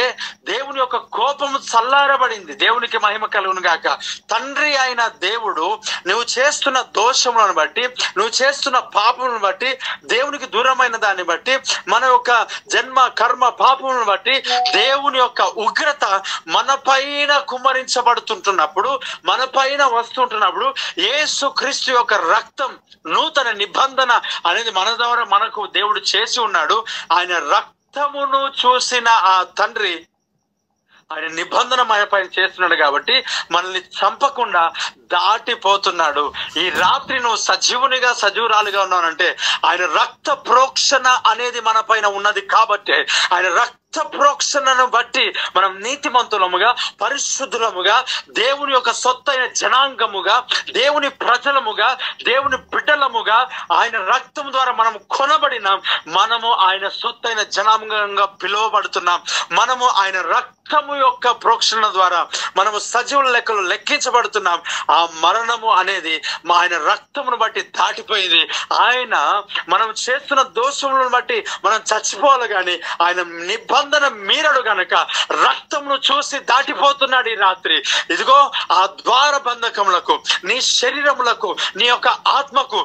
దేవుని యొక్క కోపము చల్లారబడింది. దేవునికి మహిమ కలుగును గాక. తండ్రి అయిన దేవుడు నువ్వు చేస్తున్న దోషములను బట్టి, నువ్వు చేస్తున్న పాపములను బట్టి, దేవునికి దూరమైన దాన్ని బట్టి, మన యొక్క జన్మ కర్మ పాపములను బట్టి దేవుని యొక్క ఉగ్రత మన పైన కుమ్మరించబడుతుంటున్నప్పుడు, మన పైన వస్తుంటున్నప్పుడు యేసు క్రీస్తు యొక్క రక్తం, నూతన నిబంధన అనేది మన ద్వారా మనకు దేవుడు చేసి ఉన్నాడు. ఆయన రక్తమును చూసిన ఆ తండ్రి ఆయన నిబంధన మన పైన చేస్తున్నాడు కాబట్టి మనల్ని చంపకుండా దాటిపోతున్నాడు. ఈ రాత్రి నువ్వు సజీవురాలుగా ఉన్నానంటే ఆయన రక్త ప్రోక్షణ అనేది మన పైన ఉన్నది కాబట్టి, ఆయన రక్త ప్రోక్షణను బట్టి మనం నీతిమంతులముగా, పరిశుద్ధులముగా, దేవుని యొక్క సొత్తైన జనాంగముగా, దేవుని ప్రజలముగా, దేవుని బిడ్డలముగా, ఆయన రక్తం ద్వారా మనం కొనబడినాం. మనము ఆయన సొత్తైన జనాంగంగా పిలువబడుతున్నాం. మనము ఆయన రక్తము యొక్క ప్రోక్షణ ద్వారా మనము సజీవుల లెక్కలు లెక్కించబడుతున్నాం. ఆ మరణము అనేది ఆయన రక్తమును బట్టి దాటిపోయింది. ఆయన మనం చేస్తున్న దోషములను బట్టి మనం చచ్చిపోవాలి, కానీ ఆయన నిబంధన మీరడు గనక రక్తమును చూసి దాటిపోతున్నాడు ఈ రాత్రి. ఇదిగో ఆ ద్వార బంధకములకు, నీ శరీరములకు, నీ యొక్క ఆత్మకు,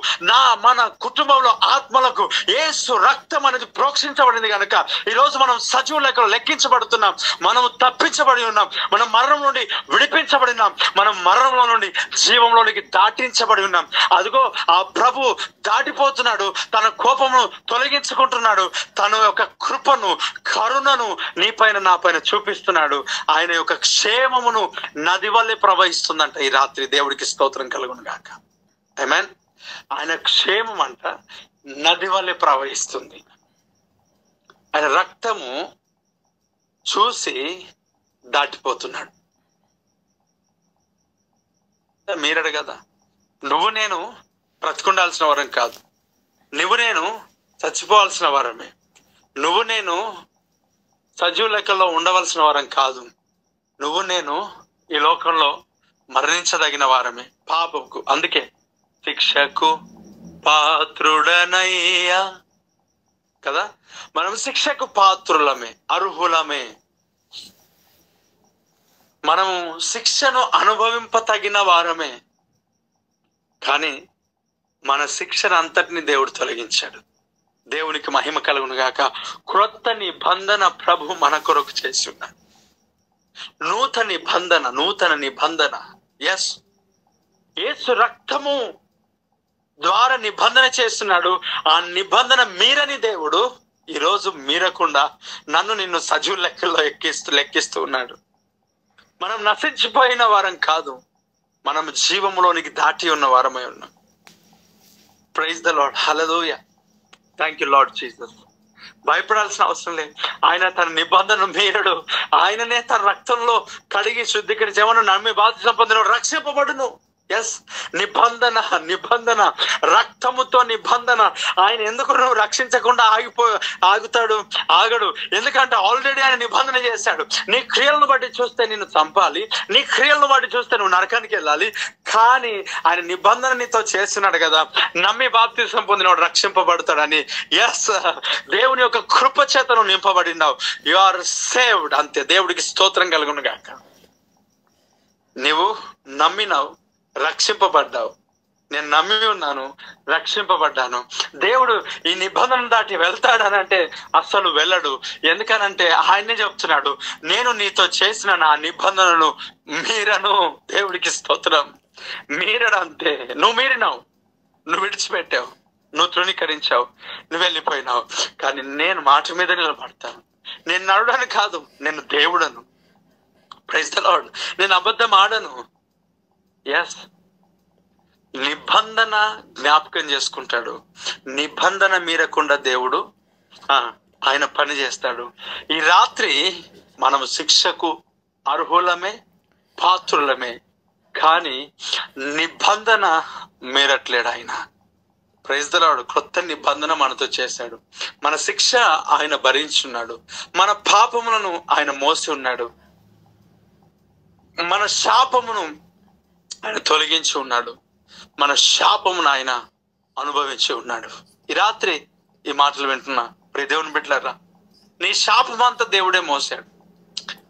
మన కుటుంబంలో ఆత్మలకు యేసు రక్తం అనేది ప్రోక్షించబడింది కనుక ఈరోజు మనం సజీవ లెక్కలు లెక్కించబడుతున్నాం. మనము తప్పించబడి ఉన్నాం. మనం మరణం నుండి విడిపించబడినాం. మనం మరణంలో నుండి జీవంలోనికి దాటించబడి ఉన్నాం. అదిగో ఆ ప్రభు దాటిపోతున్నాడు. తన కోపమును తొలగించుకుంటున్నాడు. తన యొక్క కృపను, కరుణను నీ పైన, నా పైన చూపిస్తున్నాడు. ఆయన యొక్క క్షేమమును నది వల్లే ప్రవహిస్తుందంట ఈ రాత్రి. దేవుడికి స్తోత్రం కలుగును గాక. ఆమేన్. ఆయన క్షేమం అంట నది వల్లే ప్రవహిస్తుంది. ఆయన రక్తము చూసి దాటిపోతున్నాడు. మీరడు కదా, నువ్వు నేను బ్రతుకుండాల్సిన వరం కాదు. నువ్వు నేను చచ్చిపోవాల్సిన వరమే. నువ్వు నేను సజీవ లెక్కల్లో ఉండవలసిన వరం కాదు. నువ్వు నేను ఈ లోకంలో మరణించదగిన వారమే పాపకు. అందుకే శిక్షకు పాత్రుడనయ్యా కదా, మనం శిక్షకు పాత్రులమే, అర్హులమే. మనము శిక్షను అనుభవింపతగిన వారమే. కానీ మన శిక్షను అంతటిని దేవుడు తొలగించాడు. దేవునికి మహిమ కలుగును గాక. క్రొత్త నిబంధన ప్రభు మన కొరకు చేసి ఉన్నాడు. నూతన నిబంధన. ఎస్, యేసు రక్తము ద్వారా నిబంధన చేస్తున్నాడు. ఆ నిబంధన మీరని దేవుడు ఈరోజు మీరకుండా నన్ను నిన్ను సజీవ లెక్కల్లో లెక్కిస్తూ ఉన్నాడు. మనం నశించిపోయిన వారం కాదు, మనం జీవములోనికి దాటి ఉన్న వారమై ఉన్నాం. Praise the lord. Hallelujah. Thank you lord Jesus. భయపడాల్సిన అవసరం లేదు. ఆయన తన నిబంధన మీరడు. ఆయననే తన రక్తంలో కడిగి శుద్ధీకరించి ఏమన్నా నమ్మి బాప్తిసం పొందిన రక్షింపబడును. ఎస్, నిబంధన రక్తముతో నిబంధన. ఆయన ఎందుకు నువ్వు రక్షించకుండా ఆగడు. ఎందుకంటే ఆల్రెడీ ఆయన నిబంధన చేశాడు. నీ క్రియలను బట్టి చూస్తే నిన్ను చంపాలి, నీ క్రియలను బట్టి చూస్తే నువ్వు నరకానికి వెళ్ళాలి. కానీ ఆయన నిబంధన నీతో చేస్తున్నాడు కదా, నమ్మి బాప్తిసం పొందినవాడు రక్షింపబడతాడని. ఎస్, దేవుని యొక్క కృప చేత నువ్వు నింపబడినావు. You are saved. అంతే. దేవుడికి స్తోత్రం కలుగును గాక. నువ్వు నమ్మినావు, రక్షింపబడ్డావు. నేను నమ్మి ఉన్నాను, రక్షింపబడ్డాను. దేవుడు ఈ నిబంధన దాటి వెళ్తాడని అంటే అస్సలు వెళ్ళడు. ఎందుకనంటే ఆయనే చెప్తున్నాడు, నేను నీతో చేసిన నా నిబంధనను మీరను. దేవుడికి స్తోత్రం. మీరడు. అంతే. నువ్వు మీరినావు, నువ్వు విడిచిపెట్టావు, నువ్వు తృణీకరించావు, నువ్వు వెళ్ళిపోయినావు. కానీ నేను మాట మీద నిలబడతాను. నేను నరుడను కాదు, నేను దేవుడను. Praise the lord. నేను అబద్ధం ఆడను. ఎస్, నిబంధన జ్ఞాపకం చేసుకుంటాడు. నిబంధన మీరకుండా దేవుడు ఆయన పని చేస్తాడు. ఈ రాత్రి మనము శిక్షకు అర్హులమే, పాత్రులమే. కానీ నిబంధన మీరట్లేడు ఆయన. Praise the lord. కొత్త నిబంధన మనతో చేశాడు. మన శిక్ష ఆయన భరించున్నాడు. మన పాపములను ఆయన మోసి ఉన్నాడు. మన శాపమును ఆయన తొలగించి ఉన్నాడు. మన శాపమును ఆయన అనుభవించి ఉన్నాడు. ఈ రాత్రి ఈ మాటలు వింటున్నా ప్రియ దేవుని బిడ్డలారా, నీ శాపమంతా దేవుడే మోసాడు.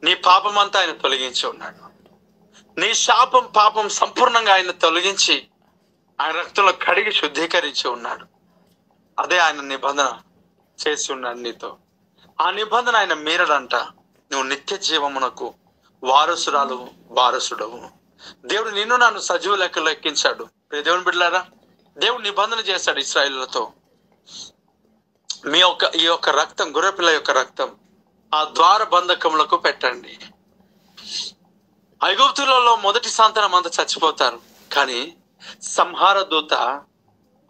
నీ పాపమంతా ఆయన తొలగించి ఉన్నాడు. నీ పాపం సంపూర్ణంగా ఆయన తొలగించి ఆయన రక్తంలో కడిగి శుద్ధీకరించి ఉన్నాడు. అదే ఆయన నిబంధన చేసి ఉన్నాడు నీతో. ఆ నిబంధన ఆయన మీరడంట. నువ్వు నిత్య జీవమునకు వారసుడవు. దేవుడు నిన్ను నన్ను సజీవ లెక్కలు ఎక్కించాడు. దేవుని బిడ్డలారా, దేవుడు నిబంధన చేశాడు ఇశ్రాయేలులతో. ఈ యొక్క రక్తం, గొర్రెపిల్ల యొక్క రక్తం ఆ ద్వార బంధకములకు పెట్టండి. ఐగుప్తులలో మొదటి సంతానం అంతా చచ్చిపోతారు, కానీ సంహార దూత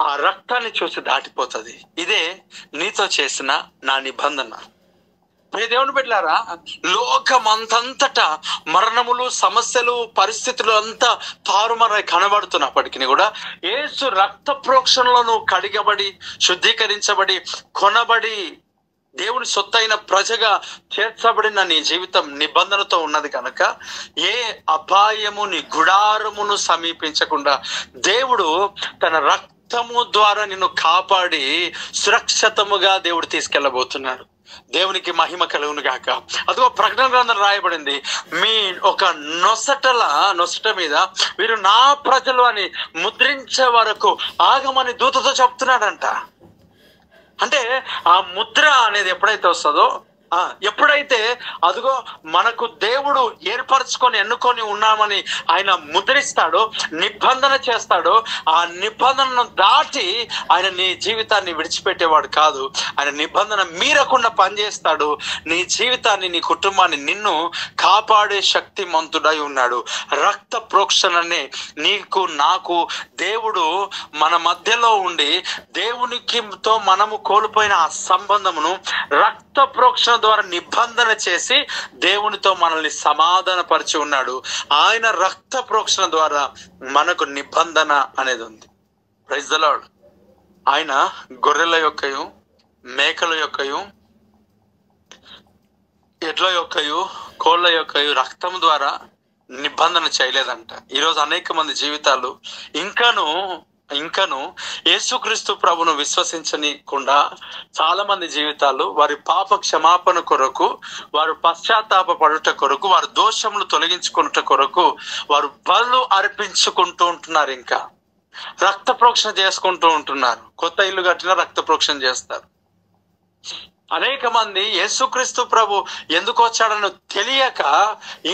ఆ రక్తాన్ని చూసి దాటిపోతుంది. ఇదే నీతో చేసిన నా నిబంధన. దేవుని బిడ్డలారా, లోకమంతంతటా మరణములు, సమస్యలు, పరిస్థితులు అంతా తారుమారై కనబడుతున్నప్పటికీ కూడా యేసు రక్త ప్రోక్షణలో నువ్వు కడిగబడి, శుద్ధీకరించబడి, కొనబడి, దేవుని సొత్తైన ప్రజగా చేర్చబడిన నీ జీవితం నిబంధనతో ఉన్నది కనుక ఏ అపాయము నీ గుడారమును సమీపించకుండా దేవుడు తన రక్తము ద్వారా నిన్ను కాపాడి సురక్షితముగా దేవుడు తీసుకెళ్ళబోతున్నాడు. దేవునికి మహిమ కలుగును గాక. అదిగో ప్రకటన గ్రంథం రాయబడింది, మీ ఒక నొసట మీద వీరు నా ప్రజలు అని ముద్రించే వరకు ఆగమని దూతతో చెప్తున్నాడంట. అంటే ఆ ముద్ర అనేది ఎప్పుడైతే వస్తుందో, ఎప్పుడైతే అదిగో మనకు దేవుడు ఏర్పరచుకొని ఎన్నుకొని ఉన్నామని ఆయన ముద్రిస్తాడో, నిబంధన చేస్తాడో, ఆ నిబంధనను దాటి ఆయన నీ జీవితాన్ని విడిచిపెట్టేవాడు కాదు. ఆయన నిబంధన మీరకుండా పనిచేస్తాడు. నీ జీవితాన్ని, నీ కుటుంబాన్ని, నిన్ను కాపాడే శక్తిమంతుడై ఉన్నాడు. రక్త ప్రోక్షణనే నీకు నాకు దేవుడు మన మధ్యలో ఉండి దేవునికితో మనము కోల్పోయిన ఆ సంబంధమును రక్త ప్రోక్షణ ద్వారా నిబంధన చేసి దేవునితో మనల్ని సమాధానపరిచి ఉన్నాడు. ఆయన రక్త ప్రోక్షణ ద్వారా మనకు నిబంధన అనేది ఉంది. Praise the lord. ఆయన గొర్రెల యొక్కయు, మేకల యొక్కయు, ఎడ్ల యొక్కయు, కోళ్ళ యొక్కయు రక్తం ద్వారా నిబంధన చేయలేదంట. ఈరోజు అనేక మంది జీవితాలు ఇంకను యేసుక్రీస్తు ప్రభును విశ్వసించనీయకుండా చాలా మంది జీవితాలు వారి పాప క్షమాపణ కొరకు, వారు పశ్చాత్తాప పడుట కొరకు, వారి దోషములు తొలగించుకున్నట కొరకు వారు బలు అర్పించుకుంటూ ఉంటున్నారు. ఇంకా రక్త ప్రోక్షణ చేసుకుంటూ ఉంటున్నారు. కొత్త ఇల్లు కట్టినా రక్త ప్రోక్షణ చేస్తారు. అనేక మంది యేసుక్రీస్తు ప్రభు ఎందుకు వచ్చాడని తెలియక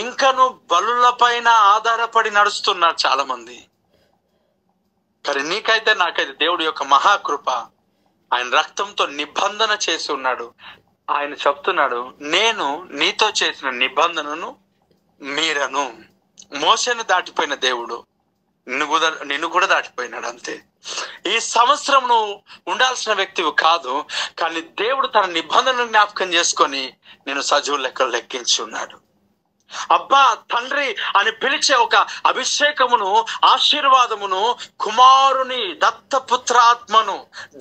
ఇంకను బలుల పైన ఆధారపడి నడుస్తున్నారు చాలా మంది. కానీ నీకైతే నాకైతే దేవుడి యొక్క మహాకృప, ఆయన రక్తంతో నిబంధన చేసి ఉన్నాడు. ఆయన చెప్తున్నాడు, నేను నీతో చేసిన నిబంధనను మీరను. మోషేను దాటిపోయిన దేవుడు నిన్ను కూడా దాటిపోయినాడు. అంతే. ఈ సంవత్సరం నువ్వు ఉండాల్సిన వ్యక్తివి కాదు, కానీ దేవుడు తన నిబంధనను జ్ఞాపకం చేసుకొని నేను సజీవ లెక్కలు లెక్కించి ఉన్నాడు. అబ్బా తండ్రి అని పిలిచే ఒక అభిషేకమును, ఆశీర్వాదమును, కుమారుని దత్తపుత్రాత్మను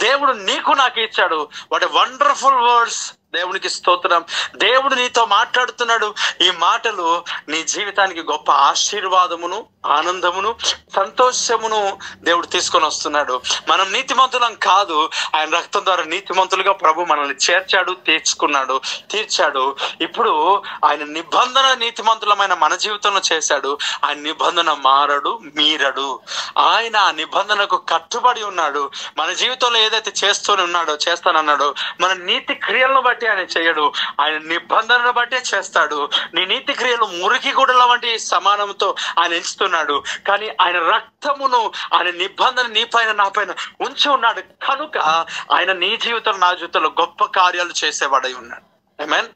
దేవుడు నీకు నాకు ఇచ్చాడు. What wonderful words. దేవునికి స్తోత్రం. దేవుడు నీతో మాట్లాడుతున్నాడు. ఈ మాటలు నీ జీవితానికి గొప్ప ఆశీర్వాదమును, ఆనందమును, సంతోషమును దేవుడు తీసుకొని వస్తున్నాడు. మనం నీతిమంతులం కాదు, ఆయన రక్తం ద్వారా నీతిమంతులుగా ప్రభు మనల్ని చేర్చాడు, తీర్చాడు. ఇప్పుడు ఆయన నిబంధన నీతిమంతులమైన మన జీవితంలో చేశాడు. ఆయన నిబంధన మారడు, మీరడు. ఆయన ఆ నిబంధనకు కట్టుబడి ఉన్నాడు. మన జీవితంలో ఏదైతే చేస్తానన్నాడో మన నీతి క్రియలను బట్టి ఆయన చేయడు, ఆయన నిబంధనను బట్టే చేస్తాడు. నీ నీతి క్రియలు మురికి గుడల వంటి సమానంతో ఆయన ఎంచుతున్నాడు. కానీ ఆయన రక్తమును, ఆయన నిబంధన నీ పైన నా పైన ఉంచి ఉన్నాడు కనుక ఆయన నీ జీవితంలో, నా జీవితంలో గొప్ప కార్యాలు చేసేవాడై ఉన్నాడు. ఆమేన్.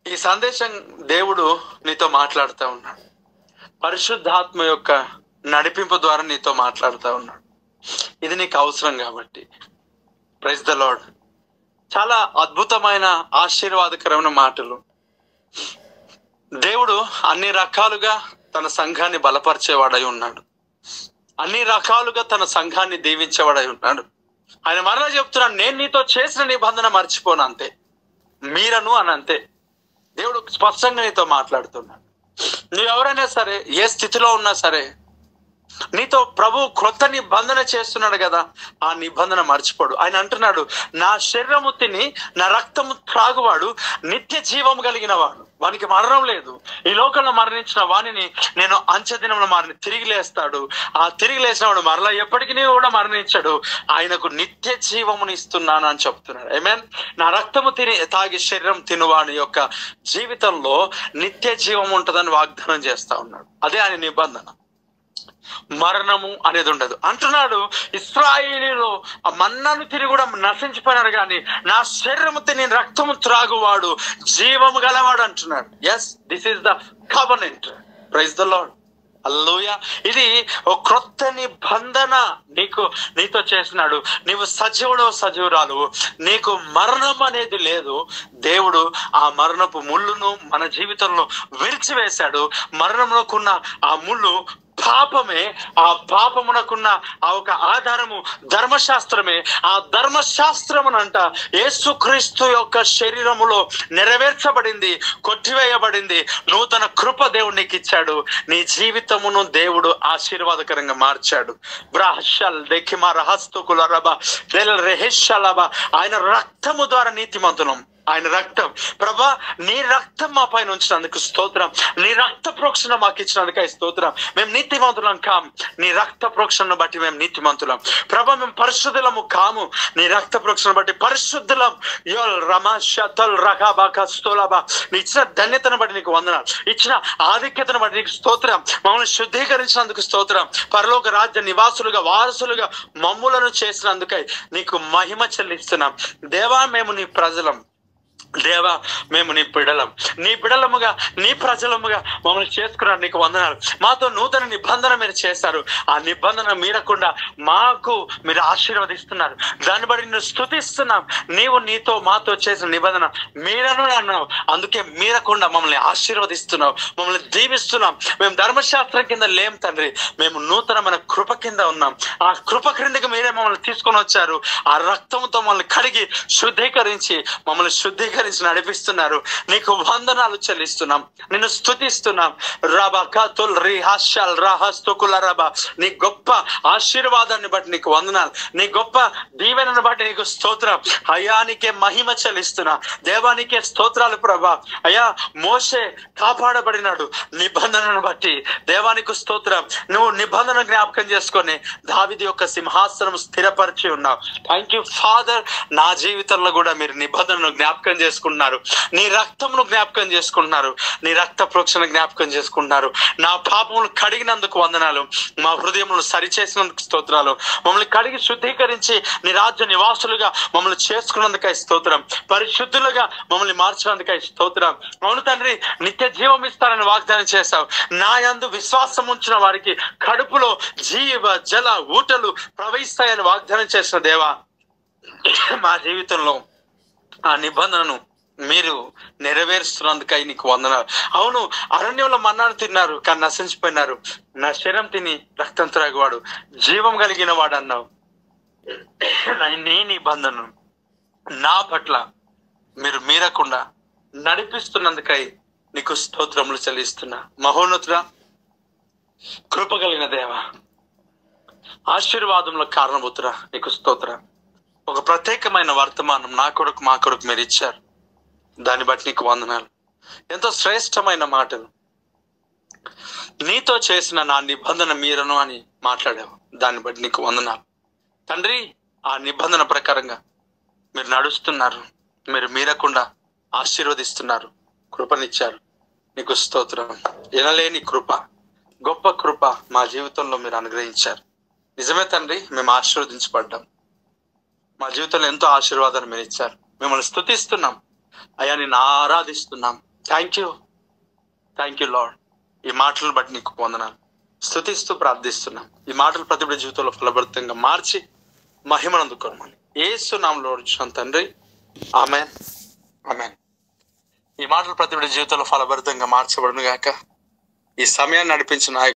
ఈ సందేశం దేవుడు నీతో మాట్లాడుతూ ఉన్నాడు. పరిశుద్ధాత్మ యొక్క నడిపింపు ద్వారా నీతో మాట్లాడుతూ ఉన్నాడు. ఇది నీకు అవసరం కాబట్టి. Praise the lord. చాలా అద్భుతమైన ఆశీర్వాదకరమైన మాటలు. దేవుడు అన్ని రకాలుగా తన సంఘాన్ని బలపరిచేవాడై ఉన్నాడు. అన్ని రకాలుగా తన సంఘాన్ని దీవించేవాడై ఉన్నాడు. ఆయన మరలా చెప్తున్నాడు, నేను నీతో చేసిన నిబంధన మర్చిపోను, అంతే, మీరను అని అంతే. దేవుడు స్పష్టంగా నీతో మాట్లాడుతున్నాడు. నువ్వు ఎవరైనా సరే, ఏ స్థితిలో ఉన్నా సరే, నీతో ప్రభు క్రొత్త నిబంధన చేస్తున్నాడు కదా, ఆ నిబంధన మర్చిపోడు. ఆయన అంటున్నాడు, నా శరీరము తిని నా రక్తము త్రాగువాడు నిత్య జీవము కలిగిన వాడు, వానికి మరణం లేదు. ఈ లోకంలో మరణించిన వాణిని నేను అంచెదినంలో మారిని తిరిగి లేస్తాడు. ఆ తిరిగి లేచిన వాడు మరలా ఎప్పటికీ కూడా మరణించాడు. ఆయనకు నిత్య జీవముని ఇస్తున్నాను అని చెప్తున్నాడు. ఆమేన్. నా రక్తము తాగి శరీరం తినువాని యొక్క జీవితంలో నిత్య జీవం ఉంటుందని వాగ్దానం చేస్తా ఉన్నాడు. అదే ఆయన నిబంధన. మరణము అనేది ఉండదు అంటున్నాడు. ఇశ్రాయేలీయులు ఆ మన్నాను తిరిగి కూడా నశించిపోయినారు, కానీ నా శరీరము తిని రక్తము త్రాగువాడు జీవము గలవాడు అంటున్నాడు. Yes, this is the covenant. Praise the lord. Hallelujah. ఇది ఒక క్రొత్త నిబంధన నీతో చేసినాడు. నీవు సజీవుడు, సజీవురాలు, నీకు మరణం అనేది లేదు. దేవుడు ఆ మరణపు ముళ్ళును మన జీవితంలో విరిచివేశాడు. మరణంలోకున్న ఆ ముళ్ళు పాపమే. ఆ పాపమునకున్న ఆ ఒక ఆధారము ధర్మశాస్త్రమే. ఆ ధర్మశాస్త్రమునంట యేసుక్రీస్తు యొక్క శరీరములో నెరవేర్చబడింది, కొట్టివేయబడింది. నూతన కృప దేవుడు నీకు ఇచ్చాడు. నీ జీవితమును దేవుడు ఆశీర్వాదకరంగా మార్చాడు. బ్రాహ్షల్ దెఖిమా రహస్తుకుల రబ రెహెషలబ. ఆయన రక్తము ద్వారా నీతిమంతులం. ఆయన రక్తం. ప్రభా, నీ రక్తం మా పైన ఉంచినందుకు స్తోత్రం. నీ రక్త ప్రోక్షణ మాకు ఇచ్చినందుకు స్తోత్రం. మేము నీతిమంతులం కాం, నీ రక్త ప్రోక్షణను బట్టి మేము నీతిమంతులం. ప్రభా, మేము పరిశుద్ధులము కాము, నీ రక్త ప్రోక్షణ బట్టి పరిశుద్ధులం. యోల్ రమాషల్ రకాబాకస్తోలబా. నీ ఇచ్చిన ధన్యతను బట్టి నీకు వందనాలు, ఇచ్చిన ఆధిక్యతను బట్టి నీకు స్తోత్రం. మమ్మల్ని శుద్ధీకరించినందుకు స్తోత్రం. పరలోక రాజ్య నివాసులుగా, వారసులుగా మమ్ములను చేసినందుకై నీకు మహిమ చెల్లిస్తున్నాం. దేవా, మేము నీ ప్రజలం. దేవా, మేము నీ బిడలముగా, నీ ప్రజలముగా మమ్మల్ని చేసుకున్నారు. నీకు వందనాలు. మాతో నూతన నిబంధన మీరు చేశారు. ఆ నిబంధన మీరకుండా మాకు మీరు ఆశీర్వదిస్తున్నారు. దాన్ని బట్టి నేను స్తుతిస్తున్నాం. నీతో మాతో చేసిన నిబంధన మీరను అన్నావు, అందుకే మీరకుండా మమ్మల్ని ఆశీర్వదిస్తున్నావు, మమ్మల్ని దీవిస్తున్నాం. మేము ధర్మశాస్త్రం కింద లేం తండ్రి, మేము నూతనమైన కృప కింద ఉన్నాం. ఆ కృప క్రిందకి మీరే మమ్మల్ని తీసుకొని వచ్చారు. ఆ రక్తంతో మమ్మల్ని కడిగి శుద్ధీకరించి నడిపిస్తున్నారు. నీకు వందనాలు చెల్లిస్తున్నాం, నిన్ను స్తుతిస్తున్నాం. రబా కతుల్ రిహాషల్ రహస్తుకుల రబా. నీ గొప్ప ఆశీర్వాదాన్ని బట్టి నీకు వందనాలు, నీ గొప్ప దీవెనను బట్టి నీకు స్తోత్రం. అయ్యా, నీకే మహిమ చెల్లిస్తున్నా. దేవానికే స్తోత్రాలు ప్రభా. అయ్యా, మోషే కాపాడబడినాడు నిబంధనను బట్టి. దేవానికి స్తోత్రం. నువ్వు నిబంధన జ్ఞాపకం చేసుకొని దావీదు యొక్క సింహాసనం స్థిరపరిచి ఉన్నావు. Thank you father. నా జీవితంలో కూడా మీరు నిబంధనను జ్ఞాపకం చేసుకుంటున్నారు, నీ రక్తమును జ్ఞాపకం చేసుకుంటున్నారు, నీ రక్త ప్రోక్షణ జ్ఞాపకం చేసుకుంటున్నారు. నా పాపములు కడిగినందుకు వందనాలు, మా హృదయములను సరిచేసినందుకు స్తోత్రాలు. మమ్మల్ని కడిగి శుద్ధీకరించి నీ రాజ్య నివాసులుగా మమ్మల్ని చేసుకున్నందుకై స్తోత్రం. పరిశుద్ధులుగా మమ్మల్ని మార్చినందుకై స్తోత్రం. అవును తండ్రి, నిత్య జీవం ఇస్తారని వాగ్దానం చేశావు. నా యందు విశ్వాసం ఉంచిన వారికి కడుపులో జీవ జల ఊటలు ప్రవహిస్తాయని వాగ్దానం చేసిన దేవా, మా జీవితంలో ఆ నిబంధనను మీరు నెరవేరుస్తున్నందుకై నీకు వందనాలు. అవును, అరణ్యంలో మన్నాను తిన్నారు కానీ నశించిపోయినారు. నా శరీరం తిని రక్తం త్రాగువాడు జీవం కలిగిన వాడు అన్నావు. నీ నిబంధనను నా పట్ల మీరు మీరకుండా నడిపిస్తున్నందుకై నీకు స్తోత్రములు చెల్లిస్తున్నా. మహోన్నతుడా, కృప కలిగిన దేవా, ఆశీర్వాదంలో కారణభూతురా, నీకు స్తోత్రం. ఒక ప్రత్యేకమైన వర్తమానం నా కొరకు మా కొరకు మీరు ఇచ్చారు. దాన్ని బట్టి నీకు వందనాలు. ఎంతో శ్రేష్టమైన మాటలు, నీతో చేసిన నా నిబంధన మీరను అని మాట్లాడావు. దాన్ని బట్టి నీకు వందనాలు తండ్రి. ఆ నిబంధన ప్రకారంగా మీరు నడుస్తున్నారు, మీరు మీరకుండా ఆశీర్వదిస్తున్నారు, కృపనిచ్చారు. నీకు స్తోత్రం. ఎనలేని కృప, గొప్ప కృప మా జీవితంలో మీరు అనుగ్రహించారు. నిజమే తండ్రి, మేము ఆశీర్వదించబడ్డాం. మా జీవితంలో ఎంతో ఆశీర్వాదాన్ని మీరు ఇచ్చారు. మిమ్మల్ని స్తుతిస్తున్నాం అయ్యా, నిన్ను ఆరాధిస్తున్నాం. Thank you lord. ఈ మాటలను బట్టి నీకు వందనాలు. స్తుతిస్తూ ప్రార్థిస్తున్నాం. ఈ మాటలు ప్రతి ఒక్కరి జీవితంలో ఫలభరితంగా మార్చి మహిమను అందుకోమని యేసు నామములో అడుగుచున్నాం తండ్రి. ఆమేన్, ఆమేన్. ఈ మాటలు ప్రతి ఒక్కరి జీవితంలో ఫలభరితంగా మార్చబడును గాక. ఈ సమయాన్ని నడిపించిన